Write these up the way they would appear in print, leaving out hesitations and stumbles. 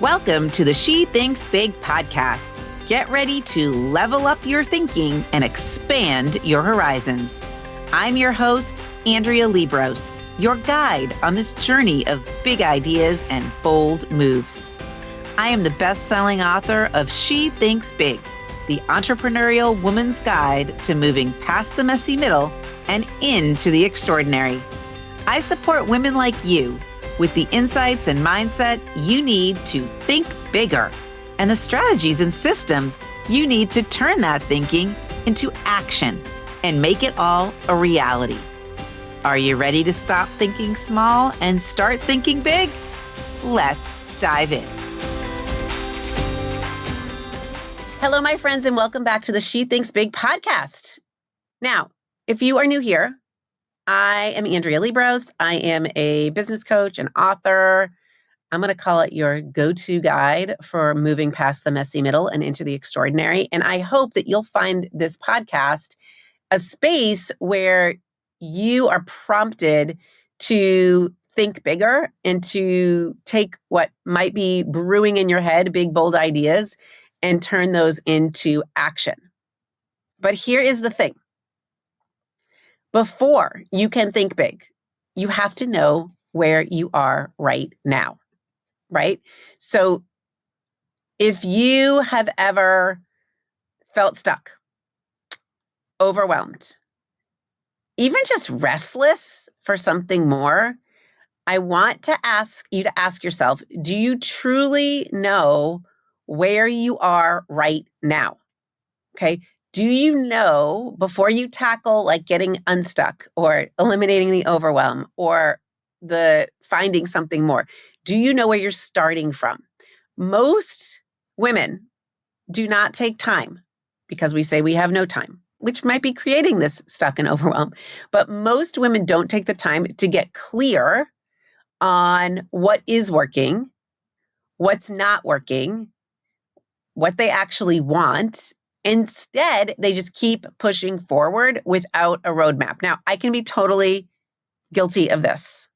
Welcome to the She Thinks Big podcast. Get ready to level up your thinking and expand your horizons. I'm your host, Andrea Liebross, your guide on this journey of big ideas and bold moves. I am the best-selling author of She Thinks Big, the entrepreneurial woman's guide to moving past the messy middle and into the extraordinary. I support women like you with the insights and mindset you need to think bigger and the strategies and systems you need to turn that thinking into action and make it all a reality. Are you ready to stop thinking small and start thinking big? Let's dive in. Hello, my friends, and welcome back to the She Thinks Big podcast. Now, if you are new here, I am Andrea Liebross. I am a business coach and author. I'm going to call it your go-to guide for moving past the messy middle and into the extraordinary. And I hope that you'll find this podcast a space where you are prompted to think bigger and to take what might be brewing in your head, big, bold ideas, and turn those into action. But here is the thing. Before you can think big, you have to know where you are right now, right? So if you have ever felt stuck, overwhelmed, even just restless for something more, I want to ask you to ask yourself, do you truly know where you are right now? Okay. Do you know before you tackle like getting unstuck or eliminating the overwhelm or the finding something more, do you know where you're starting from? Most women do not take time because we say we have no time, which might be creating this stuck and overwhelm. But most women don't take the time to get clear on what is working, what's not working, what they actually want. Instead, they just keep pushing forward without a roadmap. Now, I can be totally guilty of this.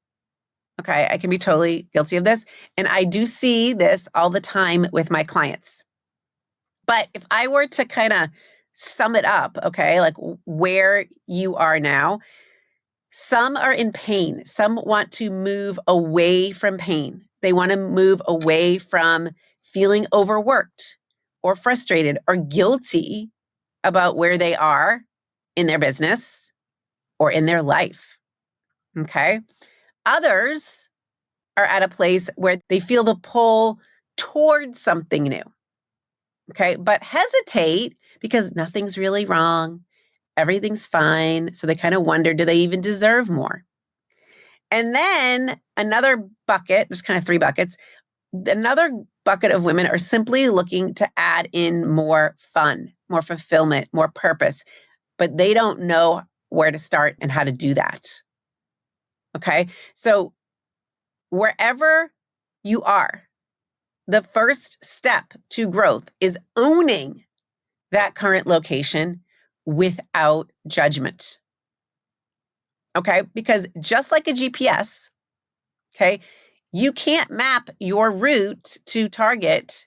Okay, I can be totally guilty of this. And I do see this all the time with my clients. But if I were to kind of sum it up, okay, like where you are now, some are in pain. Some want to move away from pain. They want to move away from feeling overworked or frustrated or guilty about where they are in their business or in their life, okay? Others are at a place where they feel the pull towards something new, okay? But hesitate because nothing's really wrong. Everything's fine. So they kind of wonder, do they even deserve more? And then another bucket, there's kind of three buckets. Another bucket of women are simply looking to add in more fun, more fulfillment, more purpose, but they don't know where to start and how to do that. Okay. So wherever you are, the first step to growth is owning that current location without judgment. Okay. Because just like a GPS, okay, you can't map your route to target.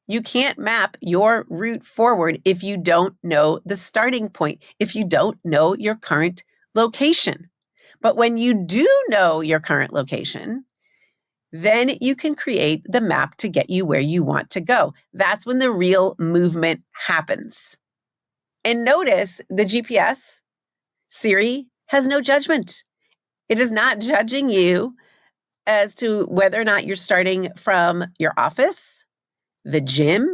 You can't map your route forward if you don't know the starting point, if you don't know your current location. But when you do know your current location, then you can create the map to get you where you want to go. That's when the real movement happens. And notice the GPS, Siri, has no judgment. It is not judging you as to whether or not you're starting from your office, the gym,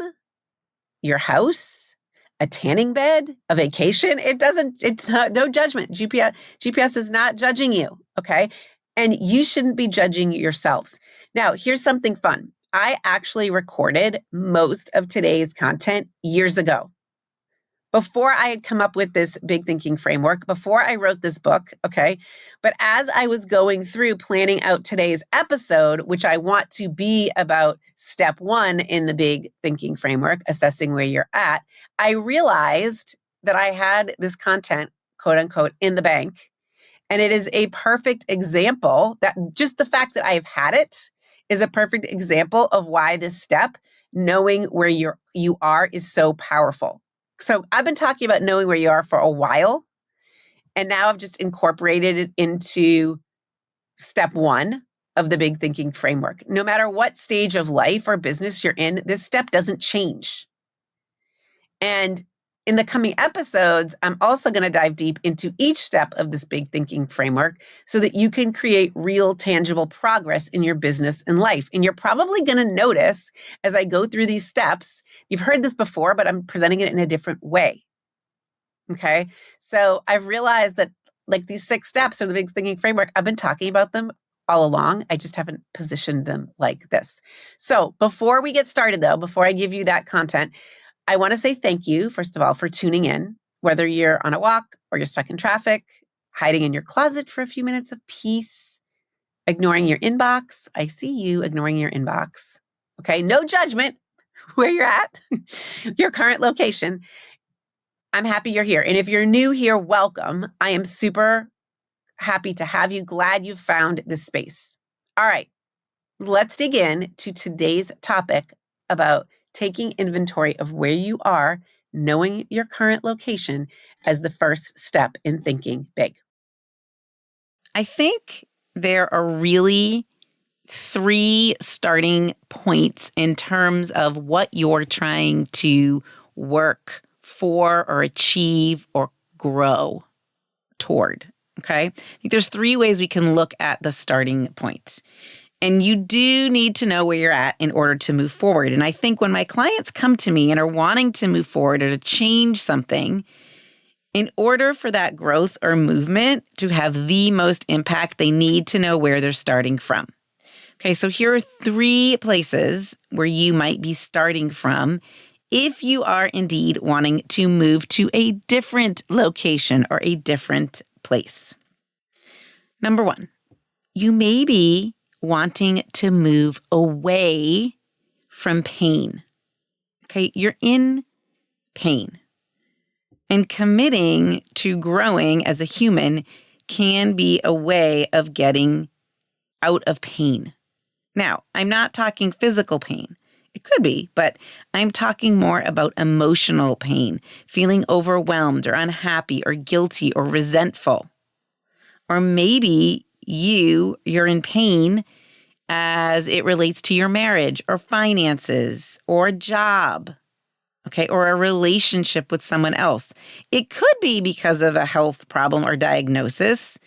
your house, a tanning bed, a vacation. It's no judgment. GPS is not judging you, okay? And you shouldn't be judging yourselves. Now, here's something fun. I actually recorded most of today's content years ago. Before I had come up with this big thinking framework, before I wrote this book, okay? But as I was going through planning out today's episode, which I want to be about step 1 in the big thinking framework, assessing where you're at, I realized that I had this content, quote unquote, in the bank. And it is a perfect example that just the fact that I've had it is a perfect example of why this step, knowing where you are, is so powerful. So I've been talking about knowing where you are for a while, and now I've just incorporated it into step 1 of the big thinking framework. No matter what stage of life or business you're in, this step doesn't change. And in the coming episodes, I'm also going to dive deep into each step of this big thinking framework so that you can create real, tangible progress in your business and life. And you're probably going to notice as I go through these steps, you've heard this before, but I'm presenting it in a different way. Okay. So I've realized that like these 6 steps of the big thinking framework, I've been talking about them all along. I just haven't positioned them like this. So before we get started though, before I give you that content, I want to say thank you, first of all, for tuning in, whether you're on a walk or you're stuck in traffic, hiding in your closet for a few minutes of peace, ignoring your inbox. I see you ignoring your inbox. Okay. No judgment where you're at, your current location. I'm happy you're here. And if you're new here, welcome. I am super happy to have you. Glad you found this space. All right. Let's dig in to today's topic about taking inventory of where you are, knowing your current location as the first step in thinking big. I think there are really 3 starting points in terms of what you're trying to work for or achieve or grow toward. Okay. I think there's 3 ways we can look at the starting point. And you do need to know where you're at in order to move forward. And I think when my clients come to me and are wanting to move forward or to change something, in order for that growth or movement to have the most impact, they need to know where they're starting from. Okay, so here are 3 places where you might be starting from if you are indeed wanting to move to a different location or a different place. Number 1, you may be wanting to move away from pain. Okay, you're in pain. And committing to growing as a human can be a way of getting out of pain. Now, I'm not talking physical pain. It could be, but I'm talking more about emotional pain, feeling overwhelmed or unhappy or guilty or resentful. Or maybe you're in pain as it relates to your marriage or finances or a job, okay, or a relationship with someone else. It could be because of a health problem or diagnosis,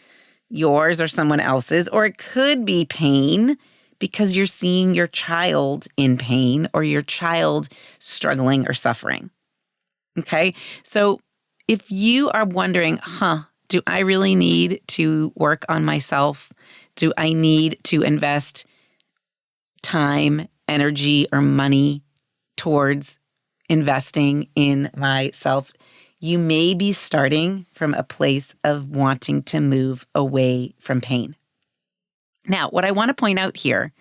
yours or someone else's, or it could be pain because you're seeing your child in pain or your child struggling or suffering, okay? So if you are wondering, do I really need to work on myself? Do I need to invest time, energy, or money towards investing in myself? You may be starting from a place of wanting to move away from pain. Now, what I want to point out here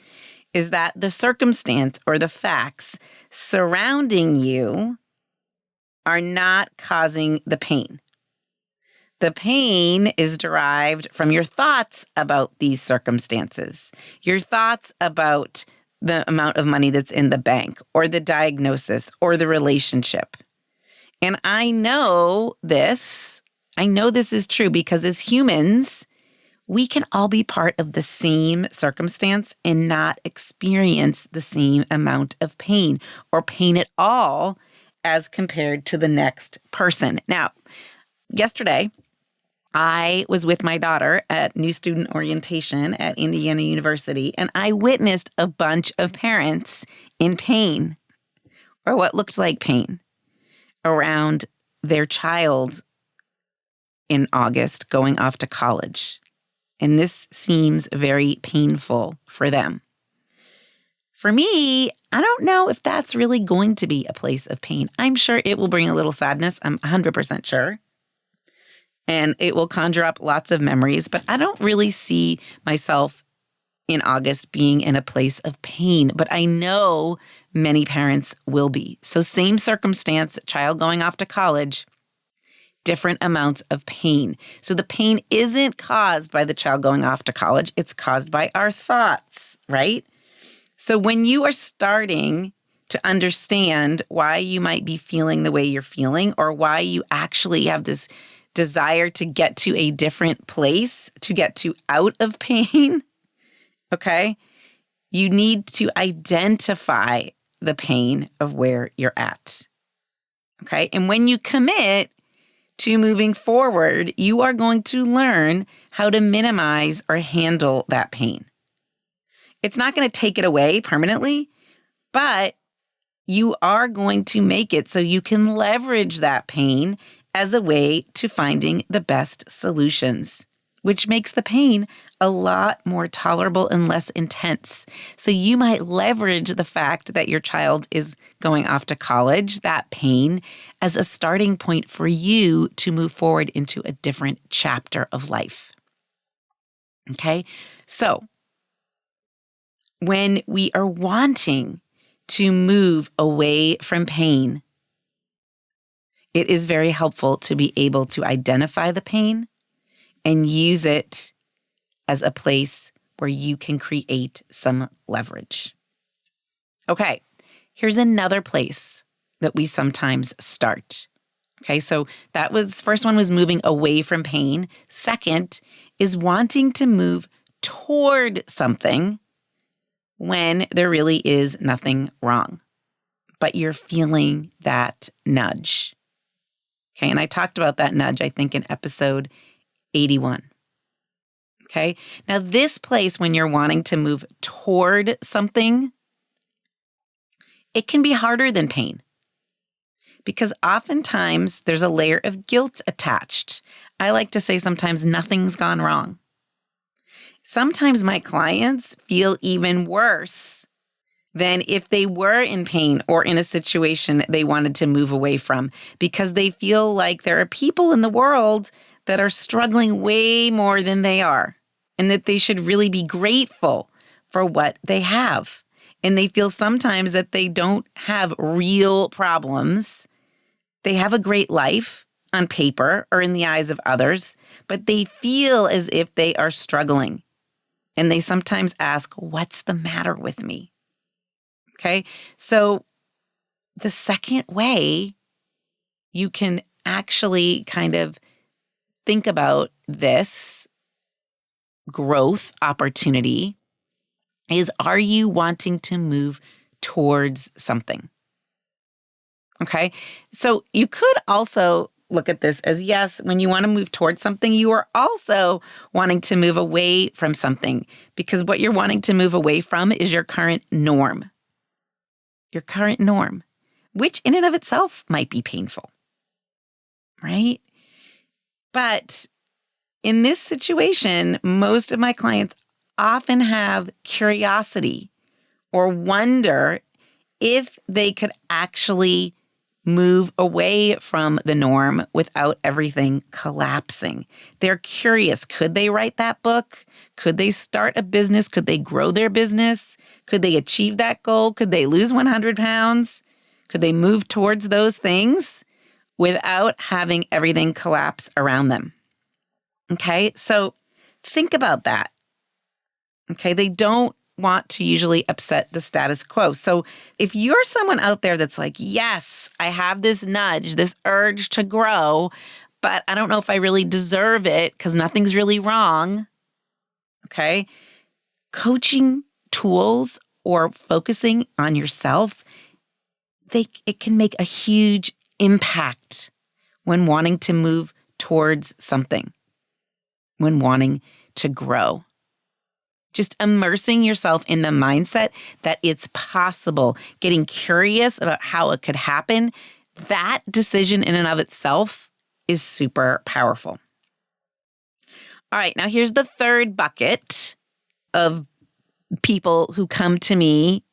is that the circumstance or the facts surrounding you are not causing the pain. The pain is derived from your thoughts about these circumstances, your thoughts about the amount of money that's in the bank or the diagnosis or the relationship. And I know this is true because as humans, we can all be part of the same circumstance and not experience the same amount of pain or pain at all as compared to the next person. Now, yesterday, I was with my daughter at new student orientation at Indiana University, and I witnessed a bunch of parents in pain, or what looked like pain, around their child in August going off to college. And this seems very painful for them. For me, I don't know if that's really going to be a place of pain. I'm sure it will bring a little sadness. I'm 100% sure. And it will conjure up lots of memories, but I don't really see myself in August being in a place of pain, but I know many parents will be. So same circumstance, child going off to college, different amounts of pain. So the pain isn't caused by the child going off to college. It's caused by our thoughts, right? So when you are starting to understand why you might be feeling the way you're feeling, or why you actually have this desire to get to a different place, to get to out of pain, okay, you need to identify the pain of where you're at, okay? And when you commit to moving forward, you are going to learn how to minimize or handle that pain. It's not going to take it away permanently, but you are going to make it so you can leverage that pain as a way to finding the best solutions, which makes the pain a lot more tolerable and less intense. So you might leverage the fact that your child is going off to college, that pain, as a starting point for you to move forward into a different chapter of life. Okay? So when we are wanting to move away from pain, it is very helpful to be able to identify the pain and use it as a place where you can create some leverage. Okay, here's another place that we sometimes start. Okay, so that was, first one was moving away from pain. Second is wanting to move toward something when there really is nothing wrong, but you're feeling that nudge. Okay, and I talked about that nudge, I think, in episode 81. Okay, now this place when you're wanting to move toward something, it can be harder than pain because oftentimes there's a layer of guilt attached. I like to say sometimes nothing's gone wrong. Sometimes my clients feel even worse than if they were in pain or in a situation they wanted to move away from, because they feel like there are people in the world that are struggling way more than they are, and that they should really be grateful for what they have. And they feel sometimes that they don't have real problems. They have a great life on paper or in the eyes of others, but they feel as if they are struggling. And they sometimes ask, what's the matter with me? Okay, so the second way you can actually kind of think about this growth opportunity is, are you wanting to move towards something? Okay, so you could also look at this as, yes, when you want to move towards something, you are also wanting to move away from something, because what you're wanting to move away from is your current norm. Your current norm, which in and of itself might be painful, right? But in this situation, most of my clients often have curiosity or wonder if they could actually move away from the norm without everything collapsing. They're curious. Could they write that book? Could they start a business? Could they grow their business? Could they achieve that goal? Could they lose 100 pounds? Could they move towards those things without having everything collapse around them? Okay, so think about that. Okay, they don't want to usually upset the status quo. So if you're someone out there that's like, yes, I have this nudge, this urge to grow, but I don't know if I really deserve it because nothing's really wrong. Okay, coaching tools or focusing on yourself, it can make a huge impact when wanting to move towards something, when wanting to grow. Just immersing yourself in the mindset that it's possible, getting curious about how it could happen, that decision in and of itself is super powerful. All right, now here's the third bucket of people who come to me,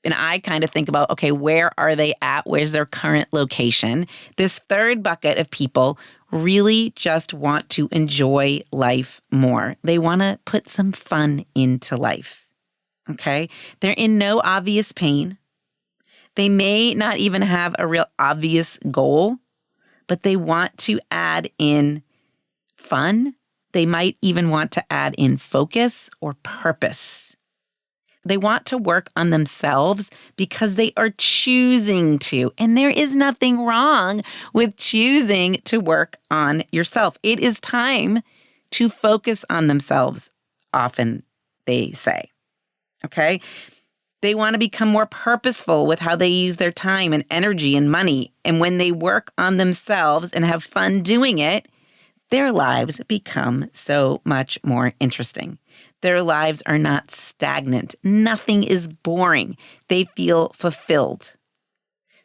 and I kind of think about, okay, where are they at? Where's their current location? This third bucket of people really just want to enjoy life more. They want to put some fun into life, okay? They're in no obvious pain. They may not even have a real obvious goal, but they want to add in fun. They might even want to add in focus or purpose. They want to work on themselves because they are choosing to. And there is nothing wrong with choosing to work on yourself. It is time to focus on themselves, often they say. Okay? They want to become more purposeful with how they use their time and energy and money. And when they work on themselves and have fun doing it, their lives become so much more interesting. Their lives are not stagnant. Nothing is boring. They feel fulfilled.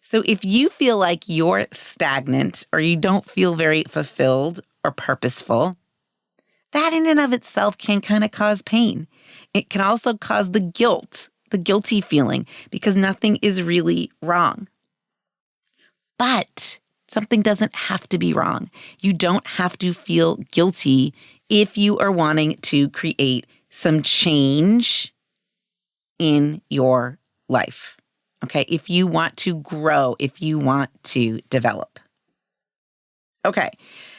So if you feel like you're stagnant or you don't feel very fulfilled or purposeful, that in and of itself can kind of cause pain. It can also cause the guilty feeling, because nothing is really wrong. But something doesn't have to be wrong. You don't have to feel guilty if you are wanting to create some change in your life. Okay, if you want to grow, if you want to develop. Okay,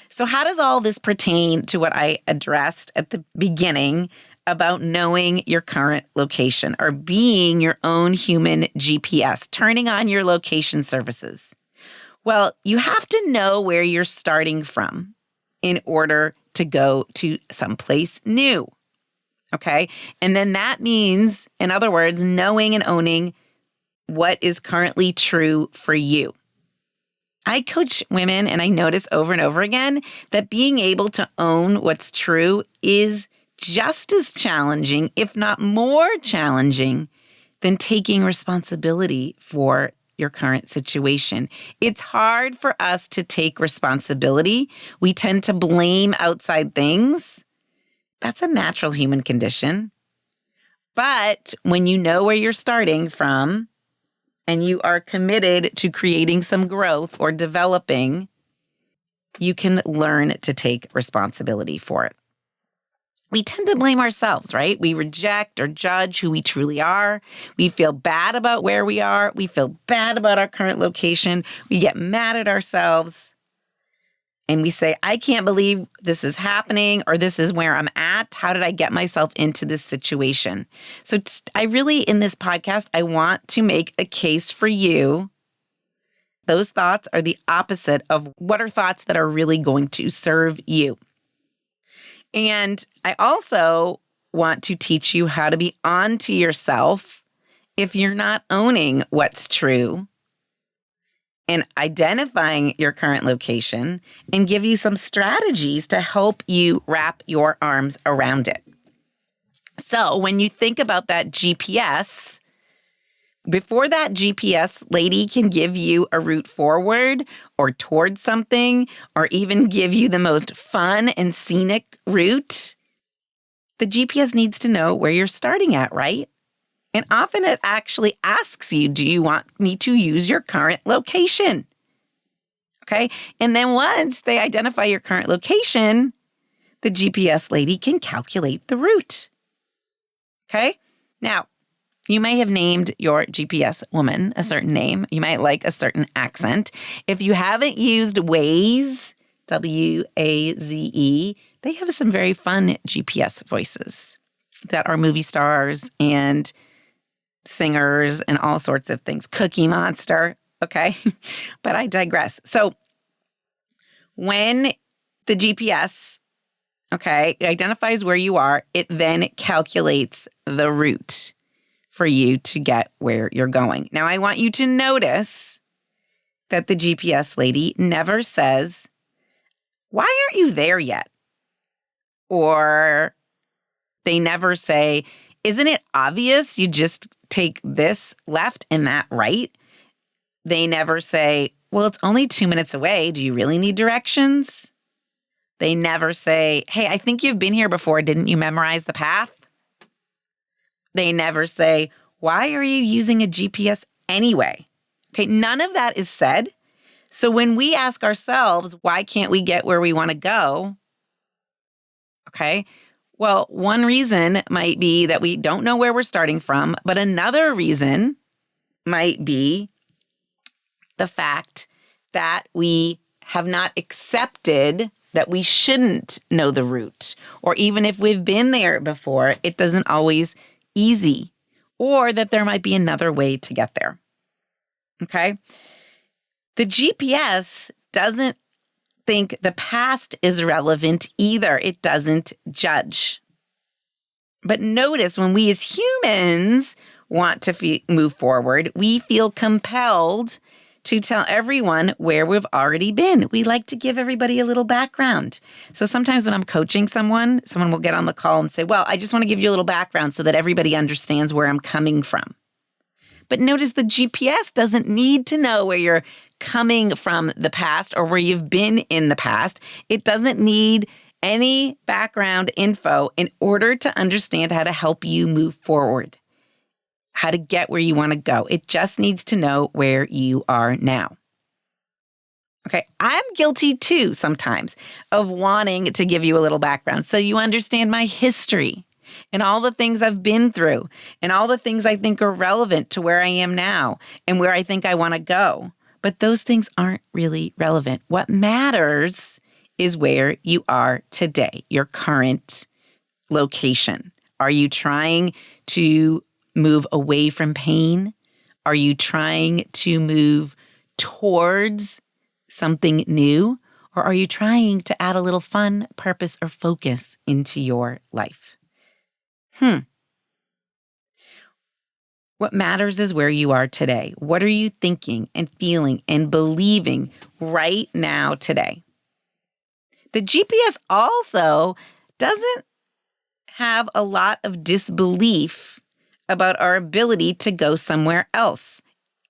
so how does all this pertain to what I addressed at the beginning about knowing your current location or being your own human GPS, turning on your location services? Well, you have to know where you're starting from in order to go to someplace new. Okay, and then that means, in other words, knowing and owning what is currently true for you. I coach women, and I notice over and over again that being able to own what's true is just as challenging, if not more challenging, than taking responsibility for your current situation. It's hard for us to take responsibility. We tend to blame outside things. That's a natural human condition. But when you know where you're starting from, and you are committed to creating some growth or developing, you can learn to take responsibility for it. We tend to blame ourselves, right? We reject or judge who we truly are. We feel bad about where we are. We feel bad about our current location. We get mad at ourselves. And we say, I can't believe this is happening, or this is where I'm at. How did I get myself into this situation? So I really, in this podcast, I want to make a case for you. Those thoughts are the opposite of what are thoughts that are really going to serve you. And I also want to teach you how to be onto yourself if you're not owning what's true, and identifying your current location, and give you some strategies to help you wrap your arms around it. So when you think about that GPS, before that GPS lady can give you a route forward or towards something, or even give you the most fun and scenic route, the GPS needs to know where you're starting at, right? And often it actually asks you, do you want me to use your current location? Okay. And then once they identify your current location, the GPS lady can calculate the route. Okay. Now, you may have named your GPS woman a certain name. You might like a certain accent. If you haven't used Waze, W-A-Z-E, they have some very fun GPS voices that are movie stars and singers and all sorts of things. Cookie Monster, okay? But I digress. So when the GPS, okay, identifies where you are, it then calculates the route for you to get where you're going. Now, I want you to notice that the GPS lady never says, why aren't you there yet? Or they never say, isn't it obvious you just take this left and that right? They never say, well, it's only 2 minutes away. Do you really need directions? They never say, hey, I think you've been here before. Didn't you memorize the path? They never say, why are you using a GPS anyway? Okay, none of that is said. So when we ask ourselves, why can't we get where we want to go? Okay, well, one reason might be that we don't know where we're starting from, but another reason might be the fact that we have not accepted that we shouldn't know the route. Or even if we've been there before, it doesn't always easy. or that there might be another way to get there. Okay? The GPS doesn't think the past is relevant either. It doesn't judge. But notice when we as humans want to move forward, we feel compelled to tell everyone where we've already been. We like to give everybody a little background. So sometimes when I'm coaching someone will get on the call and say, well, I just want to give you a little background so that everybody understands where I'm coming from. But notice the GPS doesn't need to know where you're coming from the past or where you've been in the past. It doesn't need any background info in order to understand how to help you move forward, how to get where you want to go. It just needs to know where you are now. Okay, I'm guilty too sometimes of wanting to give you a little background so you understand my history and all the things I've been through and all the things I think are relevant to where I am now and where I think I want to go. But those things aren't really relevant. What matters is where you are today, your current location. Are you trying to move away from pain? Are you trying to move towards something new? Or are you trying to add a little fun, purpose, or focus into your life? What matters is where you are today. What are you thinking and feeling and believing right now today? The GPS also doesn't have a lot of disbelief about our ability to go somewhere else.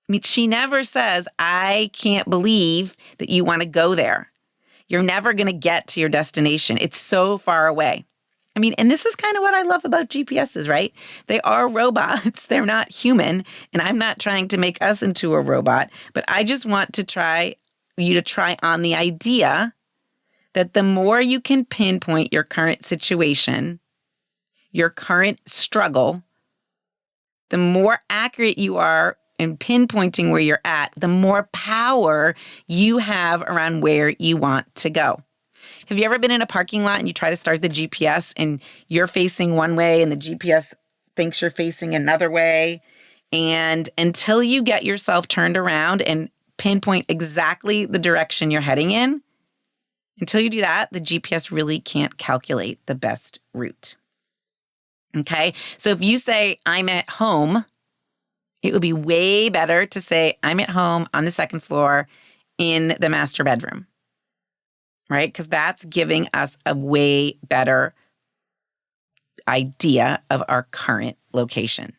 I mean, she never says, I can't believe that you want to go there. You're never going to get to your destination. It's so far away. I mean, and this is kind of what I love about GPSs, right? They are robots. They're not human. And I'm not trying to make us into a robot, but I just want to try you to try on the idea that the more you can pinpoint your current situation, your current struggle, the more accurate you are in pinpointing where you're at, the more power you have around where you want to go. Have you ever been in a parking lot and you try to start the GPS and you're facing one way and the GPS thinks you're facing another way? And until you get yourself turned around and pinpoint exactly the direction you're heading in, until you do that, the GPS really can't calculate the best route. Okay? So if you say, I'm at home, it would be way better to say, I'm at home on the second floor in the master bedroom. Right? Because that's giving us a way better idea of our current location.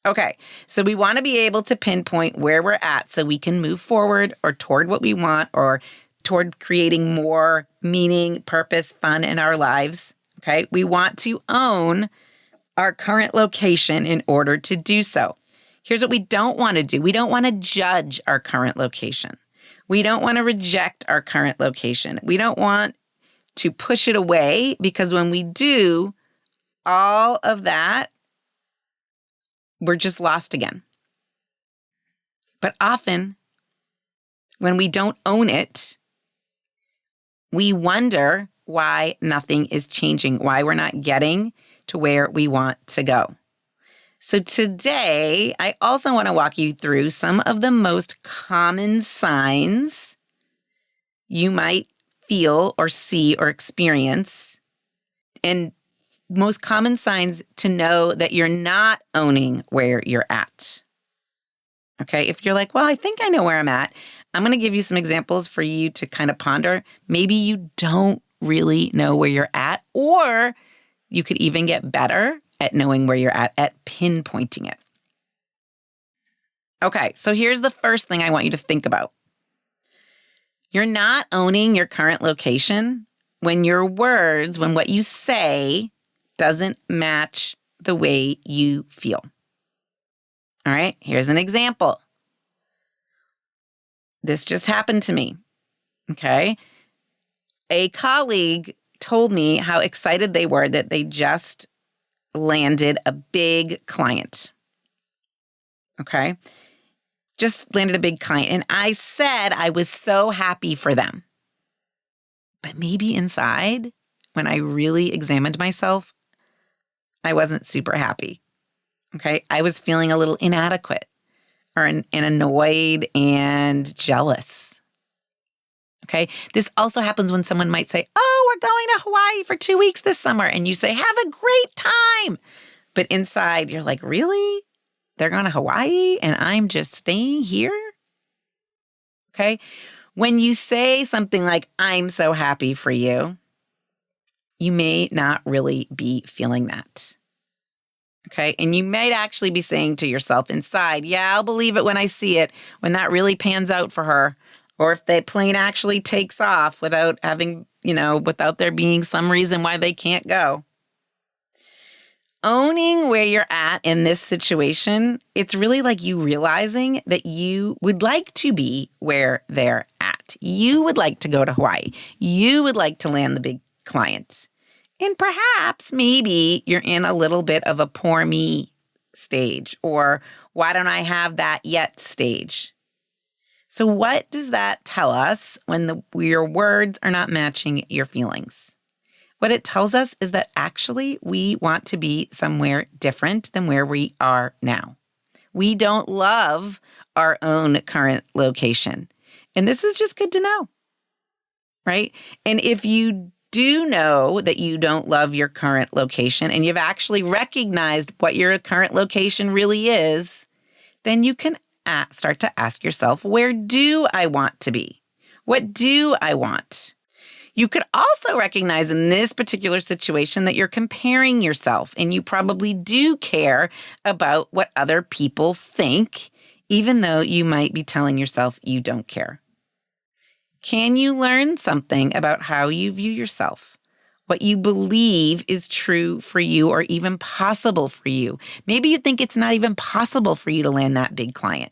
Okay, so we want to be able to pinpoint where we're at so we can move forward or toward what we want or toward creating more meaning, purpose, fun in our lives. Okay, we want to own our current location in order to do so. Here's what we don't want to do. We don't want to judge our current location. We don't want to reject our current location. We don't want to push it away because when we do, all of that, we're just lost again. But often, when we don't own it, we wonder why nothing is changing, why we're not getting to where we want to go. So today, I also want to walk you through some of the most common signs you might feel or see or experience, and most common signs to know that you're not owning where you're at. Okay, if you're like, well, I think I know where I'm at, I'm going to give you some examples for you to kind of ponder. Maybe you don't really know where you're at, or you could even get better at knowing where you're at pinpointing it. Okay, so here's the first thing I want you to think about. You're not owning your current location when your words, when what you say doesn't match the way you feel. All right, here's an example. This just happened to me, okay? A colleague told me how excited they were that they just landed a big client, okay? Just landed a big client. And I said I was so happy for them. But maybe inside, when I really examined myself, I wasn't super happy. Okay. I was feeling a little inadequate and annoyed and jealous. Okay. This also happens when someone might say, oh, we're going to Hawaii for 2 weeks this summer. And you say, have a great time. But inside you're like, really? They're going to Hawaii and I'm just staying here? Okay. When you say something like, I'm so happy for you, you may not really be feeling that. Okay. And you might actually be saying to yourself inside, yeah, I'll believe it when I see it, when that really pans out for her. Or if the plane actually takes off without having, without there being some reason why they can't go. Owning where you're at in this situation, it's really like you realizing that you would like to be where they're at. You would like to go to Hawaii. You would like to land the big client. And perhaps maybe you're in a little bit of a poor me stage, or why don't I have that yet stage? So what does that tell us when your words are not matching your feelings? What it tells us is that actually we want to be somewhere different than where we are now. We don't love our own current location. And this is just good to know, right? And if you do know that you don't love your current location and you've actually recognized what your current location really is, then you can start to ask yourself, where do I want to be? What do I want? You could also recognize in this particular situation that you're comparing yourself and you probably do care about what other people think, even though you might be telling yourself you don't care. Can you learn something about how you view yourself? What you believe is true for you or even possible for you. Maybe you think it's not even possible for you to land that big client.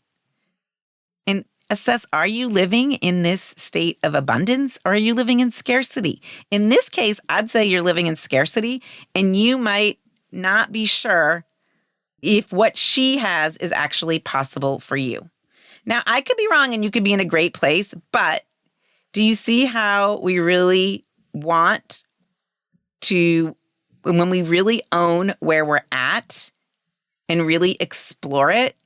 And assess, are you living in this state of abundance or are you living in scarcity? In this case, I'd say you're living in scarcity and you might not be sure if what she has is actually possible for you. Now, I could be wrong and you could be in a great place, but do you see how we really want to, when we really own where we're at and really explore it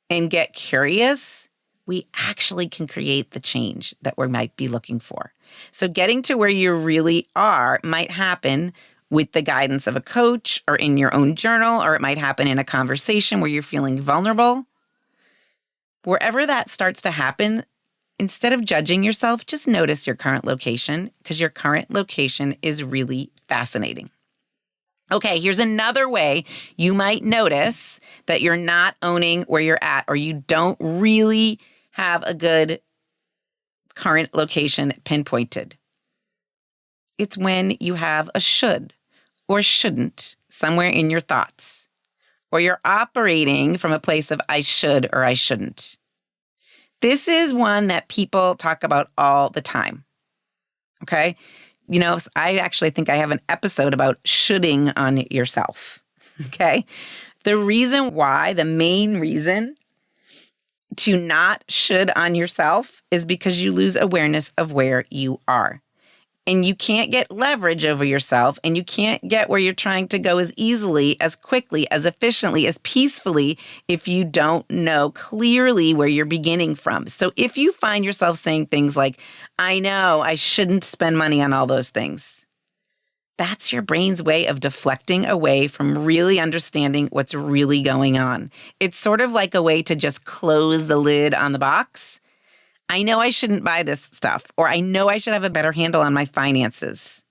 and get curious, we actually can create the change that we might be looking for. So getting to where you really are might happen with the guidance of a coach or in your own journal, or it might happen in a conversation where you're feeling vulnerable. Wherever that starts to happen, instead of judging yourself, just notice your current location because your current location is really fascinating. Okay, here's another way you might notice that you're not owning where you're at or you don't really have a good current location pinpointed. It's when you have a should or shouldn't somewhere in your thoughts, or you're operating from a place of I should or I shouldn't. This is one that people talk about all the time, okay? I actually think I have an episode about shoulding on yourself, okay? The main reason to not should on yourself is because you lose awareness of where you are. And you can't get leverage over yourself and you can't get where you're trying to go as easily, as quickly, as efficiently, as peacefully if you don't know clearly where you're beginning from. So if you find yourself saying things like, I know I shouldn't spend money on all those things, that's your brain's way of deflecting away from really understanding what's really going on. It's sort of like a way to just close the lid on the box. I know I shouldn't buy this stuff, or I know I should have a better handle on my finances.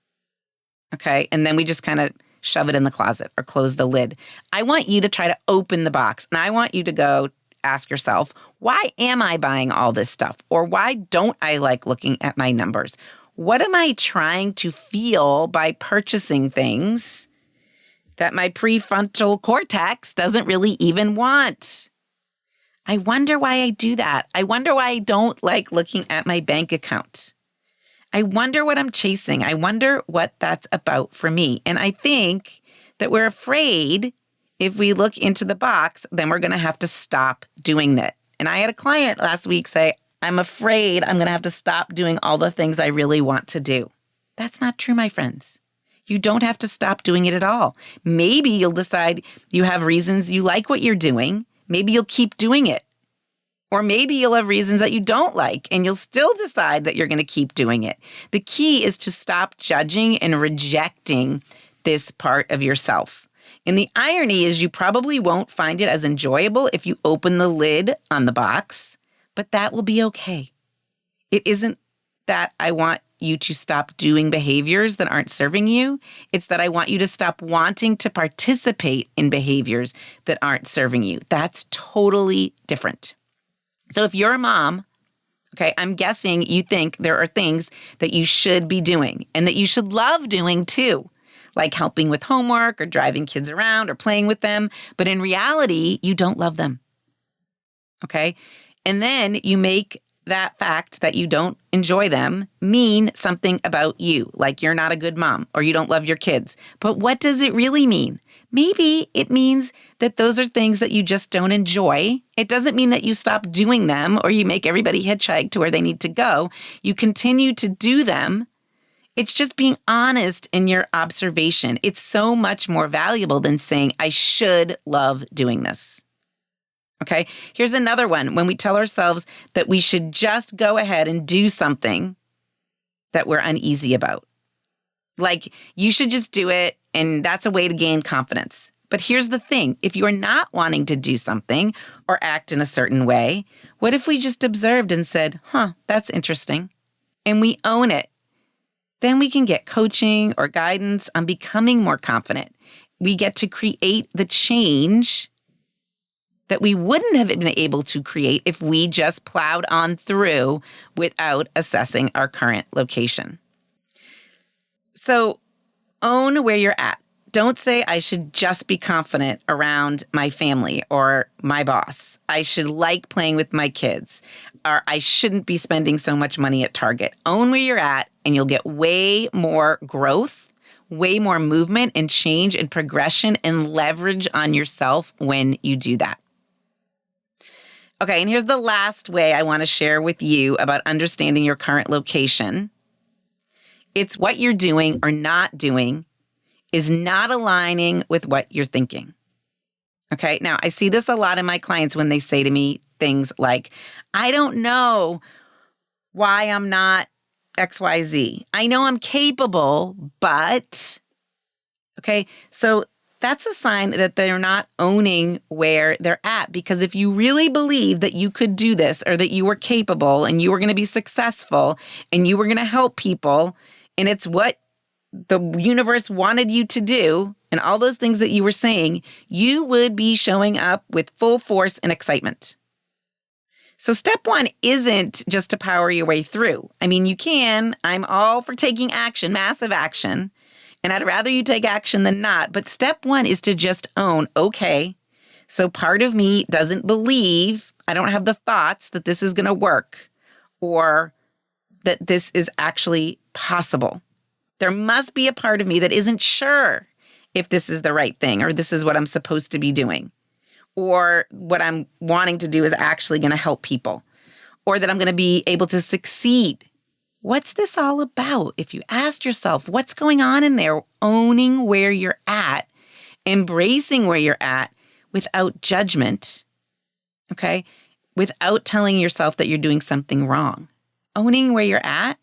Okay. And then we just kind of shove it in the closet or close the lid. I want you to try to open the box. And I want you to go ask yourself, why am I buying all this stuff? Or why don't I like looking at my numbers? What am I trying to feel by purchasing things that my prefrontal cortex doesn't really even want? I wonder why I do that. I wonder why I don't like looking at my bank account. I wonder what I'm chasing. I wonder what that's about for me. And I think that we're afraid if we look into the box, then we're going to have to stop doing that. And I had a client last week say, I'm afraid I'm going to have to stop doing all the things I really want to do. That's not true, my friends. You don't have to stop doing it at all. Maybe you'll decide you have reasons you like what you're doing. Maybe you'll keep doing it. Or maybe you'll have reasons that you don't like and you'll still decide that you're going to keep doing it. The key is to stop judging and rejecting this part of yourself. And the irony is you probably won't find it as enjoyable if you open the lid on the box, but that will be okay. It isn't that I want you to stop doing behaviors that aren't serving you. It's that I want you to stop wanting to participate in behaviors that aren't serving you. That's totally different. So if you're a mom, okay, I'm guessing you think there are things that you should be doing and that you should love doing too, like helping with homework or driving kids around or playing with them. But in reality, you don't love them. Okay? And then you make that fact that you don't enjoy them mean something about you, like you're not a good mom or you don't love your kids. But what does it really mean? Maybe it means that those are things that you just don't enjoy. It doesn't mean that you stop doing them or you make everybody hitchhike to where they need to go. You continue to do them. It's just being honest in your observation. It's so much more valuable than saying, I should love doing this. Okay, here's another one. When we tell ourselves that we should just go ahead and do something that we're uneasy about. Like, you should just do it, and that's a way to gain confidence. But here's the thing. If you're not wanting to do something or act in a certain way, what if we just observed and said, that's interesting, and we own it? Then we can get coaching or guidance on becoming more confident. We get to create the change that we wouldn't have been able to create if we just plowed on through without assessing our current location. So own where you're at. Don't say I should just be confident around my family or my boss. I should like playing with my kids, or I shouldn't be spending so much money at Target. Own where you're at and you'll get way more growth, way more movement and change and progression and leverage on yourself when you do that. Okay, and here's the last way I want to share with you about understanding your current location. It's what you're doing or not doing is not aligning with what you're thinking. Okay, now I see this a lot in my clients when they say to me things like, I don't know why I'm not XYZ. I know I'm capable, but, okay, so that's a sign that they're not owning where they're at. Because if you really believe that you could do this or that you were capable and you were going to be successful and you were going to help people, and it's what the universe wanted you to do, and all those things that you were saying, you would be showing up with full force and excitement. So step one isn't just to power your way through. I mean, you can. I'm all for taking action, massive action. And I'd rather you take action than not. But step one is to just own, okay, so part of me doesn't believe, I don't have the thoughts that this is going to work or that this is actually possible. There must be a part of me that isn't sure if this is the right thing or this is what I'm supposed to be doing or what I'm wanting to do is actually going to help people or that I'm going to be able to succeed. What's this all about? If you asked yourself, what's going on in there? Owning where you're at, embracing where you're at without judgment, okay? Without telling yourself that you're doing something wrong. Owning where you're at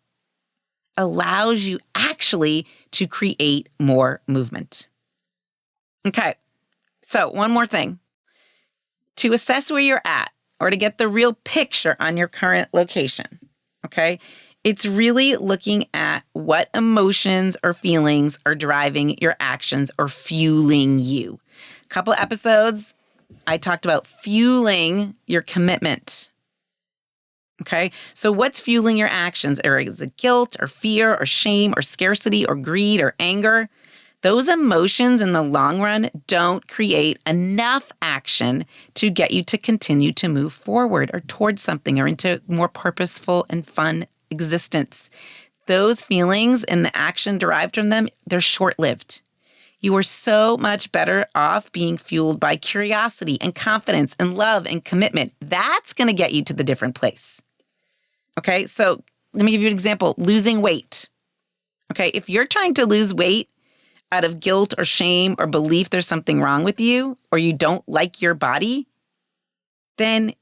allows you actually to create more movement. Okay, so one more thing. To assess where you're at or to get the real picture on your current location, okay? It's really looking at what emotions or feelings are driving your actions or fueling you. A couple of episodes, I talked about fueling your commitment. Okay, so what's fueling your actions? Or is it guilt or fear or shame or scarcity or greed or anger? Those emotions in the long run don't create enough action to get you to continue to move forward or towards something or into more purposeful and fun existence. Those feelings and the action derived from them, they're short-lived. You are so much better off being fueled by curiosity and confidence and love and commitment. That's going to get you to the different place. Okay, so let me give you an example. Losing weight. Okay, if you're trying to lose weight out of guilt or shame or belief there's something wrong with you or you don't like your body, then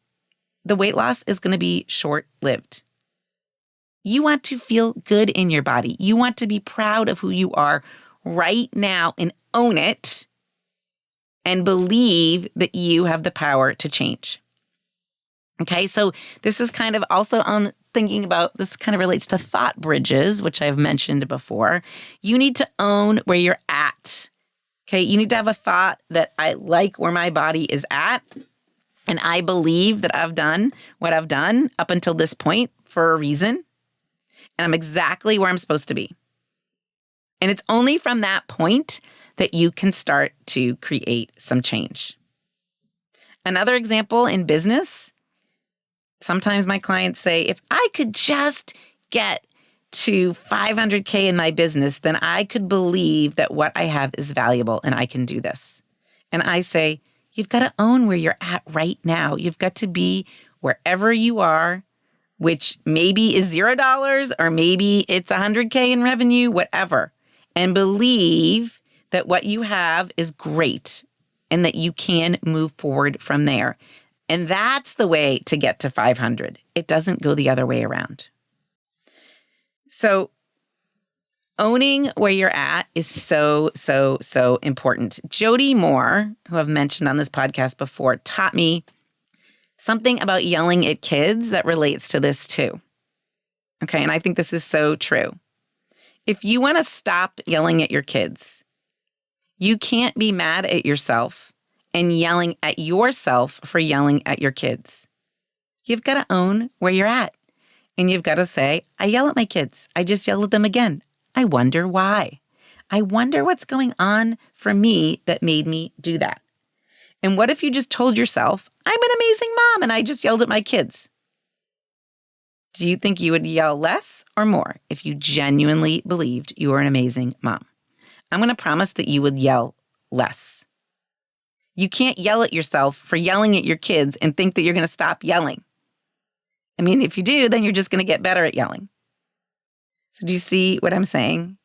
the weight loss is going to be short-lived. You want to feel good in your body. You want to be proud of who you are right now and own it and believe that you have the power to change. Okay, so this is kind of also on thinking about, this kind of relates to thought bridges, which I've mentioned before. You need to own where you're at. Okay, you need to have a thought that I like where my body is at, and I believe that I've done what I've done up until this point for a reason, and I'm exactly where I'm supposed to be. And it's only from that point that you can start to create some change. Another example in business, sometimes my clients say, if I could just get to 500K in my business, then I could believe that what I have is valuable and I can do this. And I say, you've got to own where you're at right now. You've got to be wherever you are, which maybe is $0 or maybe it's 100K in revenue, whatever. And believe that what you have is great and that you can move forward from there. And that's the way to get to 500. It doesn't go the other way around. So owning where you're at is so important. Jody Moore, who I've mentioned on this podcast before, taught me something about yelling at kids that relates to this too. Okay, and I think this is so true. If you want to stop yelling at your kids, you can't be mad at yourself and yelling at yourself for yelling at your kids. You've got to own where you're at. And you've got to say, I yell at my kids. I just yelled at them again. I wonder why. I wonder what's going on for me that made me do that. And what if you just told yourself, I'm an amazing mom and I just yelled at my kids? Do you think you would yell less or more if you genuinely believed you were an amazing mom? I'm going to promise that you would yell less. You can't yell at yourself for yelling at your kids and think that you're going to stop yelling. I mean, if you do, then you're just going to get better at yelling. So do you see what I'm saying?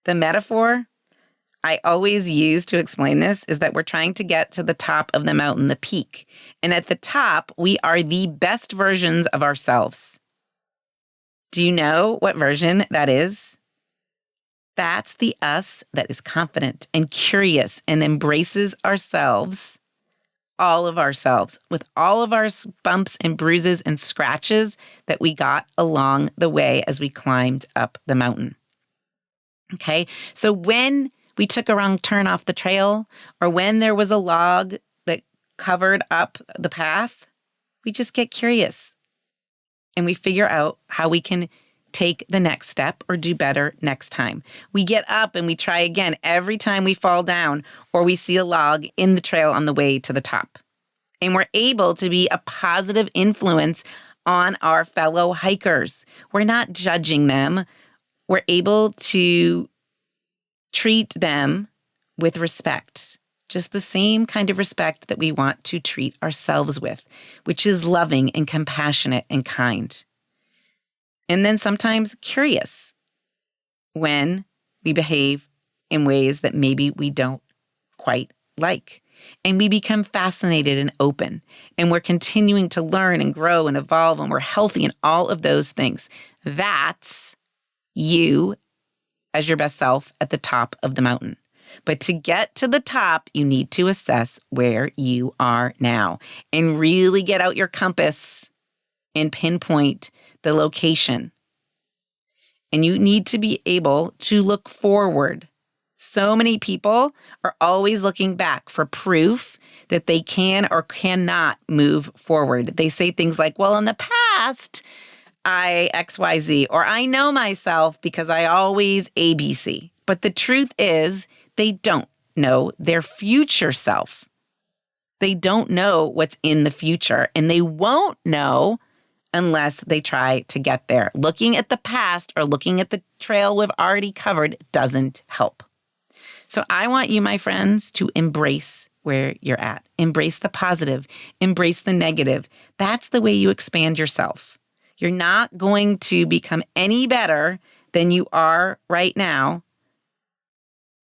The metaphor I always use to explain this is that we're trying to get to the top of the mountain, the peak. And at the top, we are the best versions of ourselves. Do you know what version that is? That's the us that is confident and curious and embraces ourselves, all of ourselves, with all of our bumps and bruises and scratches that we got along the way as we climbed up the mountain. Okay, so when we took a wrong turn off the trail, or when there was a log that covered up the path, we just get curious and we figure out how we can take the next step or do better next time. We get up and we try again every time we fall down or we see a log in the trail on the way to the top. And we're able to be a positive influence on our fellow hikers. We're not judging them. We're able to treat them with respect, just the same kind of respect that we want to treat ourselves with, which is loving and compassionate and kind. And then sometimes curious when we behave in ways that maybe we don't quite like. And we become fascinated and open. And we're continuing to learn and grow and evolve, and we're healthy in all of those things. That's you as your best self at the top of the mountain. But to get to the top, you need to assess where you are now and really get out your compass and pinpoint the location. And you need to be able to look forward. So many people are always looking back for proof that they can or cannot move forward. They say things like, well, in the past, I XYZ, or I know myself because I always ABC. But the truth is, they don't know their future self. They don't know what's in the future, and they won't know unless they try to get there. Looking at the past or looking at the trail we've already covered doesn't help. So I want you, my friends, to embrace where you're at. Embrace the positive. Embrace the negative. That's the way you expand yourself. You're not going to become any better than you are right now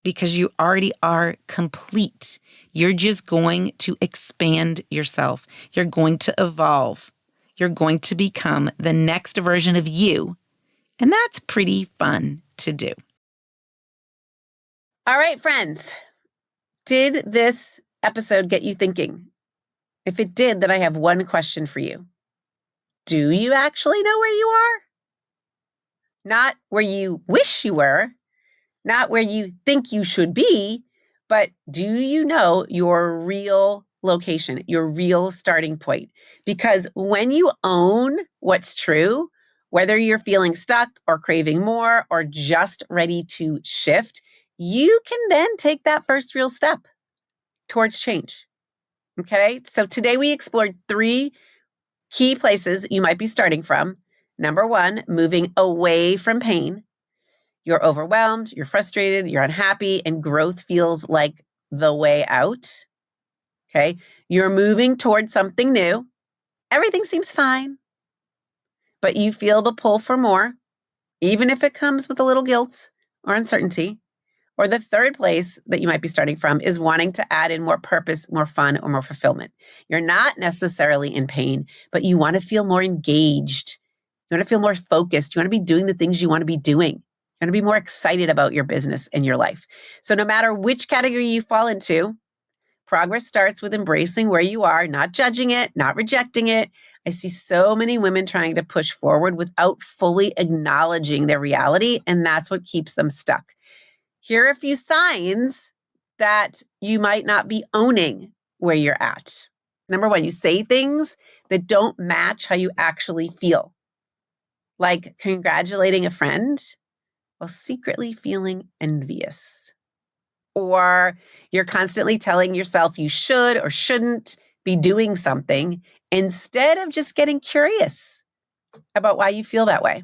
because you already are complete. You're just going to expand yourself. You're going to evolve. You're going to become the next version of you. And that's pretty fun to do. All right, friends. Did this episode get you thinking? If it did, then I have one question for you. Do you actually know where you are? Not where you wish you were, not where you think you should be, but do you know your real location, your real starting point? Because when you own what's true, whether you're feeling stuck or craving more or just ready to shift, you can then take that first real step towards change. Okay, so today we explored 3 key places you might be starting from. Number 1, moving away from pain. You're overwhelmed, you're frustrated, you're unhappy, and growth feels like the way out. Okay, you're moving towards something new. Everything seems fine, but you feel the pull for more, even if it comes with a little guilt or uncertainty. Or the third place that you might be starting from is wanting to add in more purpose, more fun, or more fulfillment. You're not necessarily in pain, but you want to feel more engaged. You want to feel more focused. You want to be doing the things you want to be doing. You want to be more excited about your business and your life. So no matter which category you fall into, progress starts with embracing where you are, not judging it, not rejecting it. I see so many women trying to push forward without fully acknowledging their reality, and that's what keeps them stuck. Here are a few signs that you might not be owning where you're at. Number 1, you say things that don't match how you actually feel, like congratulating a friend while secretly feeling envious. Or you're constantly telling yourself you should or shouldn't be doing something instead of just getting curious about why you feel that way.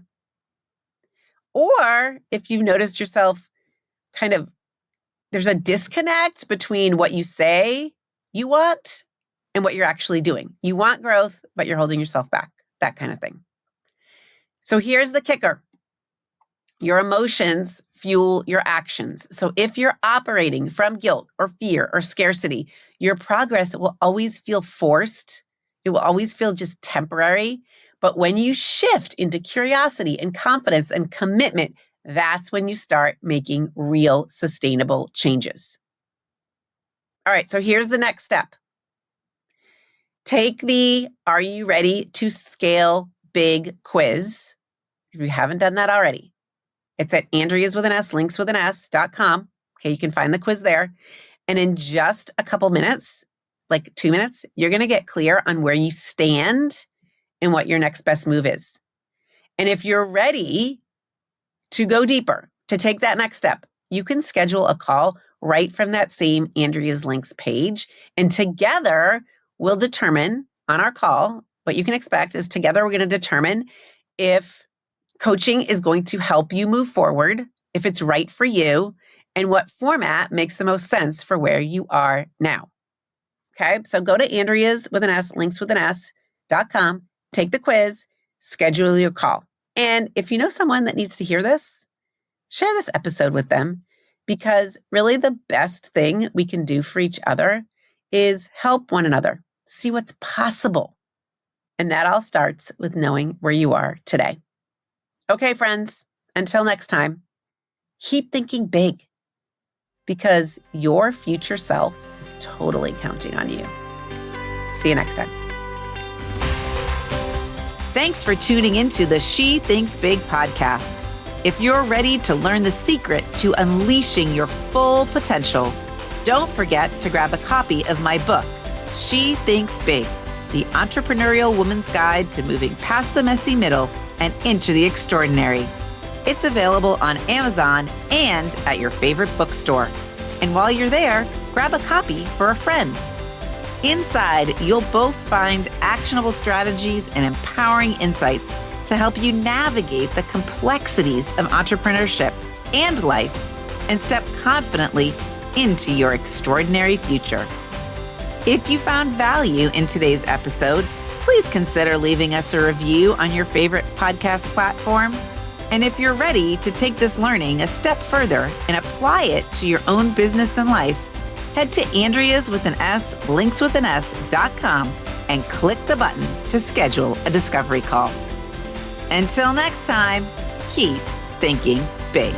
Or if you've noticed yourself there's a disconnect between what you say you want and what you're actually doing. You want growth, but you're holding yourself back, that kind of thing. So here's the kicker. Your emotions fuel your actions. So if you're operating from guilt or fear or scarcity, your progress will always feel forced. It will always feel just temporary. But when you shift into curiosity and confidence and commitment, that's when you start making real sustainable changes. All right, so here's the next step. Take the Are You Ready to Scale Big quiz. If you haven't done that already, it's at Andrea's with an S, links with an S.com. Okay, you can find the quiz there. And in just a couple minutes, like 2 minutes, you're going to get clear on where you stand and what your next best move is. And if you're ready to go deeper, to take that next step, you can schedule a call right from that same Andrea's Links page. And together, we'll determine on our call, what you can expect is together we're going to determine if coaching is going to help you move forward, if it's right for you, and what format makes the most sense for where you are now. Okay, so go to Andrea's with an S, links with an S.com, take the quiz, schedule your call. And if you know someone that needs to hear this, share this episode with them, because really the best thing we can do for each other is help one another, see what's possible. And that all starts with knowing where you are today. Okay, friends, until next time, keep thinking big, because your future self is totally counting on you. See you next time. Thanks for tuning into the She Thinks Big podcast. If you're ready to learn the secret to unleashing your full potential, don't forget to grab a copy of my book, She Thinks Big, the entrepreneurial woman's guide to moving past the messy middle and into the extraordinary. It's available on Amazon and at your favorite bookstore. And while you're there, grab a copy for a friend. Inside, you'll both find actionable strategies and empowering insights to help you navigate the complexities of entrepreneurship and life and step confidently into your extraordinary future. If you found value in today's episode, please consider leaving us a review on your favorite podcast platform. And if you're ready to take this learning a step further and apply it to your own business and life, head to linkswithans.com and click the button to schedule a discovery call. Until next time, keep thinking big.